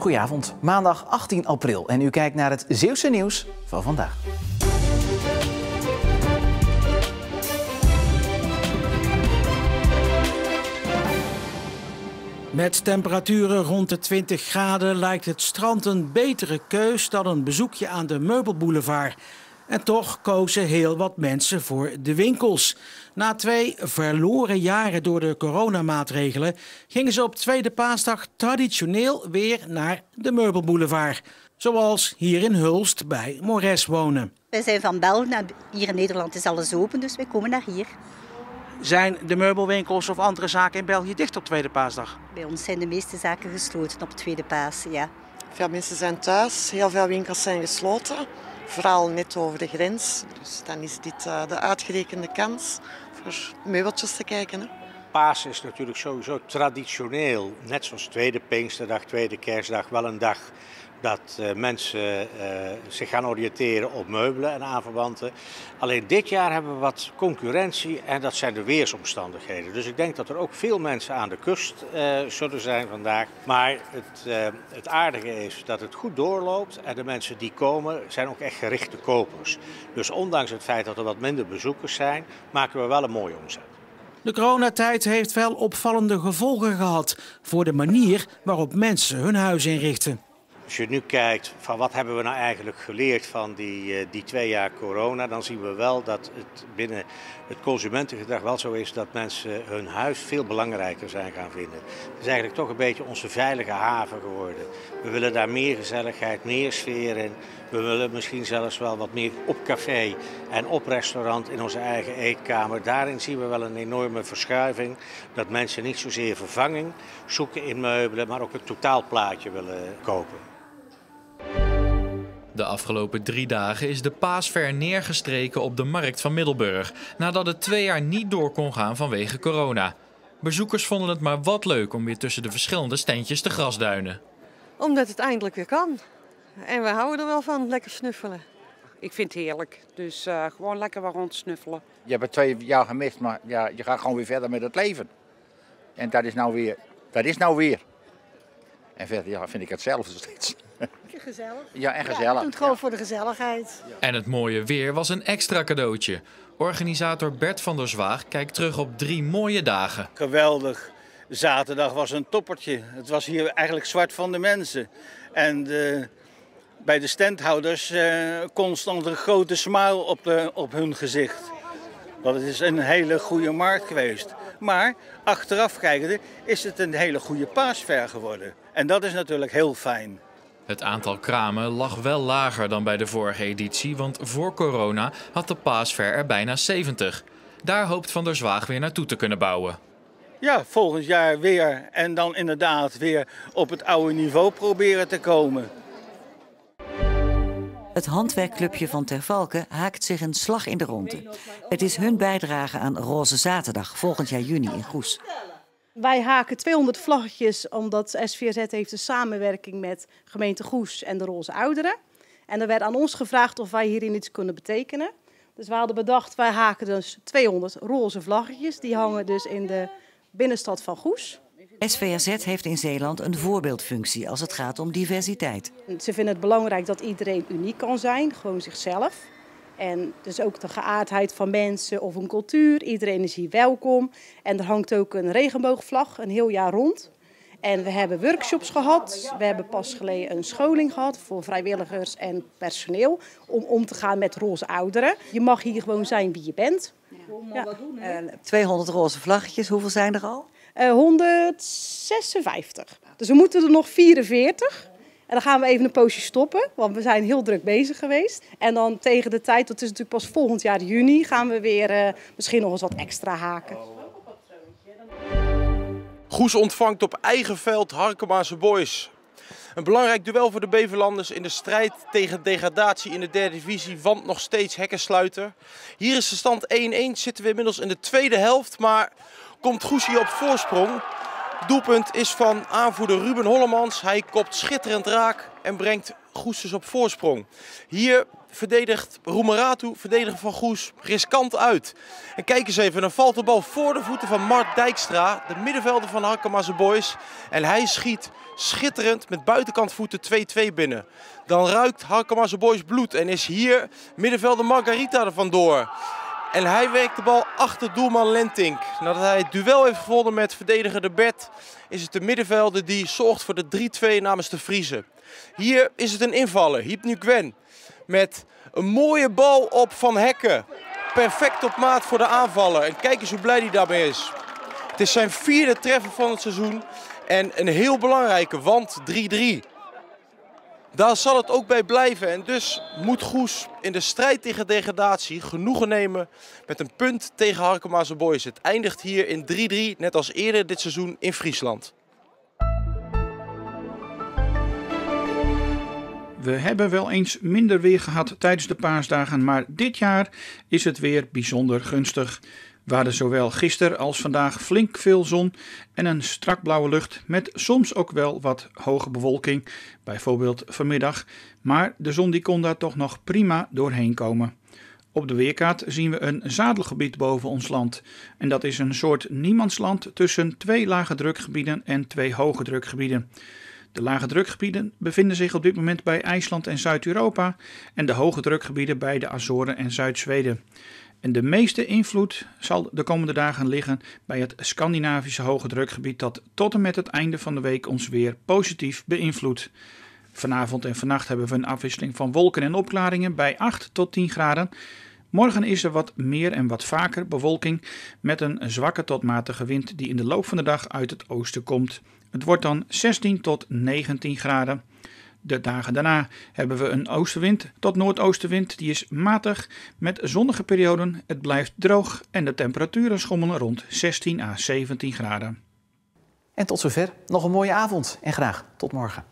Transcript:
Goedenavond, maandag 18 april en u kijkt naar het Zeeuwse nieuws van vandaag. Met temperaturen rond de 20 graden lijkt het strand een betere keus dan een bezoekje aan de meubelboulevard. En toch kozen heel wat mensen voor de winkels. Na 2 verloren jaren door de coronamaatregelen gingen ze op Tweede Paasdag traditioneel weer naar de meubelboulevard. Zoals hier in Hulst bij Mores wonen. Wij zijn van België, hier in Nederland is alles open, dus wij komen naar hier. Zijn de meubelwinkels of andere zaken in België dicht op Tweede Paasdag? Bij ons zijn de meeste zaken gesloten op Tweede Paas, ja. Veel mensen zijn thuis, heel veel winkels zijn gesloten. Vooral net over de grens. Dus dan is dit de uitgerekende kans voor meubeltjes te kijken. Hè. Pasen is natuurlijk sowieso traditioneel, net zoals Tweede Pinksterdag, Tweede Kerstdag, wel een dag dat mensen zich gaan oriënteren op meubelen en aanverwanten. Alleen dit jaar hebben we wat concurrentie en dat zijn de weersomstandigheden. Dus ik denk dat er ook veel mensen aan de kust zullen zijn vandaag. Maar het aardige is dat het goed doorloopt en de mensen die komen zijn ook echt gerichte kopers. Dus ondanks het feit dat er wat minder bezoekers zijn, maken we wel een mooie omzet. De coronatijd heeft wel opvallende gevolgen gehad voor de manier waarop mensen hun huis inrichten. Als je nu kijkt van wat hebben we nou eigenlijk geleerd van die 2 jaar corona, dan zien we wel dat het binnen het consumentengedrag wel zo is dat mensen hun huis veel belangrijker zijn gaan vinden. Het is eigenlijk toch een beetje onze veilige haven geworden. We willen daar meer gezelligheid, meer sfeer in. We willen misschien zelfs wel wat meer op café en op restaurant in onze eigen eetkamer. Daarin zien we wel een enorme verschuiving. Dat mensen niet zozeer vervanging zoeken in meubelen, maar ook een totaalplaatje willen kopen. De afgelopen 3 dagen is de paasver neergestreken op de markt van Middelburg, nadat het 2 jaar niet door kon gaan vanwege corona. Bezoekers vonden het maar wat leuk om weer tussen de verschillende standjes te grasduinen. Omdat het eindelijk weer kan. En we houden er wel van, lekker snuffelen. Ik vind het heerlijk, dus gewoon lekker wat rondsnuffelen. Je hebt het 2 jaar gemist, maar ja, je gaat gewoon weer verder met het leven. En dat is nou weer. En verder ja, vind ik hetzelfde steeds. Gezellig. Ja, en gezellig. Ja, het doet gewoon voor de gezelligheid. En het mooie weer was een extra cadeautje. Organisator Bert van der Zwaag kijkt terug op 3 mooie dagen. Geweldig. Zaterdag was een toppertje. Het was hier eigenlijk zwart van de mensen. En bij de standhouders constant een grote smile op hun gezicht. Dat is een hele goede markt geweest. Maar achteraf kijkende is het een hele goede paasver geworden. En dat is natuurlijk heel fijn. Het aantal kramen lag wel lager dan bij de vorige editie, want voor corona had de paasver er bijna 70. Daar hoopt Van der Zwaag weer naartoe te kunnen bouwen. Ja, volgend jaar weer en dan inderdaad weer op het oude niveau proberen te komen. Het handwerkclubje van Ter Valken haakt zich een slag in de ronde. Het is hun bijdrage aan Roze Zaterdag, volgend jaar juni in Goes. Wij haken 200 vlaggetjes omdat SVZ heeft een samenwerking met gemeente Goes en de Roze Ouderen. En er werd aan ons gevraagd of wij hierin iets kunnen betekenen. Dus we hadden bedacht, wij haken dus 200 roze vlaggetjes. Die hangen dus in de binnenstad van Goes. SVZ heeft in Zeeland een voorbeeldfunctie als het gaat om diversiteit. Ze vinden het belangrijk dat iedereen uniek kan zijn, gewoon zichzelf. En dus ook de geaardheid van mensen of een cultuur. Iedereen is hier welkom. En er hangt ook een regenboogvlag een heel jaar rond. En we hebben workshops gehad. We hebben pas geleden een scholing gehad voor vrijwilligers en personeel. Om te gaan met roze ouderen. Je mag hier gewoon zijn wie je bent. Ja. 200 roze vlaggetjes, hoeveel zijn er al? 156. Dus we moeten er nog 44. En dan gaan we even een poosje stoppen, want we zijn heel druk bezig geweest. En dan tegen de tijd, dat is natuurlijk pas volgend jaar juni, gaan we weer misschien nog eens wat extra haken. Goes ontvangt op eigen veld Harkemaanse Boys. Een belangrijk duel voor de Beverlanders in de strijd tegen degradatie in de 3e divisie, want nog steeds hekkensluiter. Hier is de stand 1-1, zitten we inmiddels in de 2e helft, maar komt Goes hier op voorsprong. Doelpunt is van aanvoerder Ruben Hollemans. Hij kopt schitterend raak en brengt Goes dus op voorsprong. Hier verdedigt Roemeratu, verdediger van Goes, riskant uit. En kijk eens even, dan valt de bal voor de voeten van Mart Dijkstra, de middenvelder van Harkemaanse Boys. En hij schiet schitterend met buitenkant voeten 2-2 binnen. Dan ruikt Harkemaanse Boys bloed en is hier middenvelder Margarita er vandoor. En hij werkt de bal achter doelman Lentink. Nadat hij het duel heeft gevonden met verdediger De Bert, is het de middenvelder die zorgt voor de 3-2 namens de Friese. Hier is het een invaller, Hiep Nguyen, met een mooie bal op Van Hekken. Perfect op maat voor de aanvaller. En kijk eens hoe blij hij daarmee is. Het is zijn 4e treffer van het seizoen en een heel belangrijke, want 3-3. Daar zal het ook bij blijven en dus moet Goes in de strijd tegen degradatie genoegen nemen met een punt tegen Harkemaanse Boys. Het eindigt hier in 3-3, net als eerder dit seizoen in Friesland. We hebben wel eens minder weer gehad tijdens de paasdagen, maar dit jaar is het weer bijzonder gunstig. We hadden zowel gisteren als vandaag flink veel zon en een strak blauwe lucht met soms ook wel wat hoge bewolking, bijvoorbeeld vanmiddag. Maar de zon die kon daar toch nog prima doorheen komen. Op de weerkaart zien we een zadelgebied boven ons land. En dat is een soort niemandsland tussen 2 lage drukgebieden en 2 hoge drukgebieden. De lage drukgebieden bevinden zich op dit moment bij IJsland en Zuid-Europa en de hoge drukgebieden bij de Azoren en Zuid-Zweden. En de meeste invloed zal de komende dagen liggen bij het Scandinavische hoge drukgebied dat tot en met het einde van de week ons weer positief beïnvloedt. Vanavond en vannacht hebben we een afwisseling van wolken en opklaringen bij 8 tot 10 graden. Morgen is er wat meer en wat vaker bewolking met een zwakke tot matige wind die in de loop van de dag uit het oosten komt. Het wordt dan 16 tot 19 graden. De dagen daarna hebben we een oostenwind tot noordoostenwind. Die is matig met zonnige perioden. Het blijft droog en de temperaturen schommelen rond 16 à 17 graden. En tot zover nog een mooie avond en graag tot morgen.